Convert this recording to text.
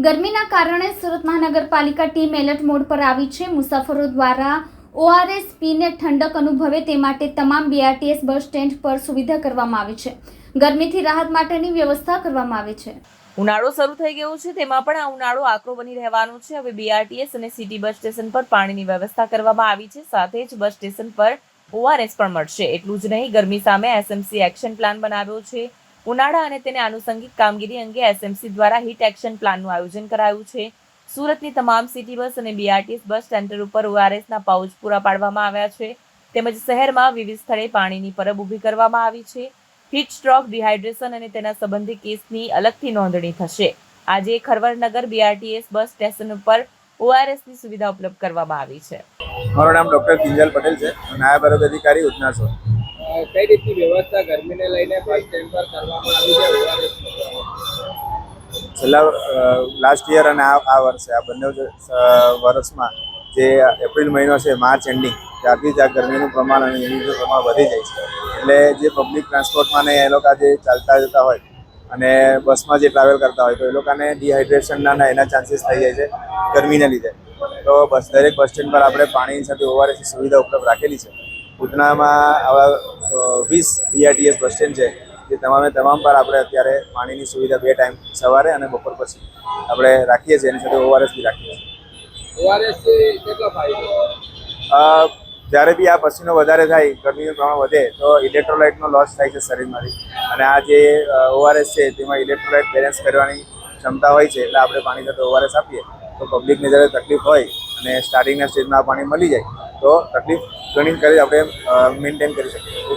ગરમીના કારણે સુરત મહાનગરપાલિકા ટીમ એલર્ટ મોડ પર આવી છે। મુસાફરો દ્વારા ORS પીને ઠંડક અનુભવે તે માટે તમામ BRTS બસ સ્ટેન્ડ પર સુવિધા કરવામાં આવી છે। ગરમીથી રાહત માટેની વ્યવસ્થા કરવામાં આવી છે। ઉનાળો શરૂ થઈ ગયો છે, તેમાં પણ આ ઉનાળો આકરો બની રહેવાનો છે। હવે BRTS અને સિટી બસ સ્ટેશન પર પાણીની વ્યવસ્થા કરવામાં આવી છે, સાથે જ બસ સ્ટેશન પર ORS પણ મળશે। એટલું જ નહીં, ગરમી સામે SMC એક્શન પ્લાન બનાવ્યો છે। ઉનાળા અને તેને આનુષંગિક કામગીરી અંગે SMC દ્વારા હીટ એક્શન પ્લાનનું આયોજન કરાયું છે। સુરતની તમામ સિટી બસ અને BRTS બસ સેન્ટર ઉપર ORSના પાઉચ પૂરા પાડવામાં આવ્યા છે, તેમજ શહેરમાં વિવિધ સ્થળે પાણીની પરબ ઊભી કરવામાં આવી છે। હીટ સ્ટ્રોક, ડિહાઇડ્રેશન અને તેના સંબંધિત કેસની અલગથી નોંધણી થશે। આજે ખરવરનગર BRTS બસ સ્ટેશન ઉપર ORSની સુવિધા ઉપલબ્ધ કરવામાં આવી છે। મારું નામ ડૉક્ટર કિંજલ પટેલ છે, નાયબ આરોગ્ય અધિકારી ઉધના છો। કઈ રીતની વ્યવસ્થા ગરમીને લઈને બસ સ્ટેન્ડ પર કરવામાં આવી છે? છેલ્લા લાસ્ટ યર અને આ વર્ષે આ બંને વર્ષમાં જે એપ્રિલ મહિનો છે, માર્ચ એન્ડિંગ, ત્યારથી જ આ ગરમીનું પ્રમાણ અને યુનિટનું પ્રમાણ વધી જાય છે। એટલે જે પબ્લિક ટ્રાન્સપોર્ટમાં ને એ લોકો જે ચાલતા જતા હોય અને બસમાં જે ટ્રાવેલ કરતા હોય તો એ લોકોને ડિહાઇડ્રેશનના એના ચાન્સીસ થઈ જાય છે ગરમીને લીધે। તો દરેક બસ સ્ટેન્ડ પર આપણે પાણીની સાથે ORSની સુવિધા ઉપલબ્ધ રાખેલી છે। ઉધનામાં આવા 20 BRTS બસ સ્ટેન્ડ છે, જે તમામ પર આપણે અત્યારે પાણીની સુવિધા 2 ટાઈમ સવારે અને બપોર પછી આપણે રાખીએ છીએ। એની સાથે ORS બી રાખીએ છીએ। ORS કેટલો ફાયદો? જ્યારે બી આ પસીનો વધારે થાય, ગરમીનું પ્રમાણ વધે તો ઇલેક્ટ્રોલાઇટનો લોસ થાય છે શરીરમાંથી, અને આ જે ORS છે તેમાં ઇલેક્ટ્રોલાઇટ બેલેન્સ કરવાની ક્ષમતા હોય છે। એટલે આપણે પાણી સાથે ORS આપીએ તો પબ્લિકને જ્યારે તકલીફ હોય અને સ્ટાર્ટિંગના સ્ટેજમાં આ પાણી મળી જાય તો તકલીફ ઘણી કરી આપણે મેન્ટેન કરી શકીએ।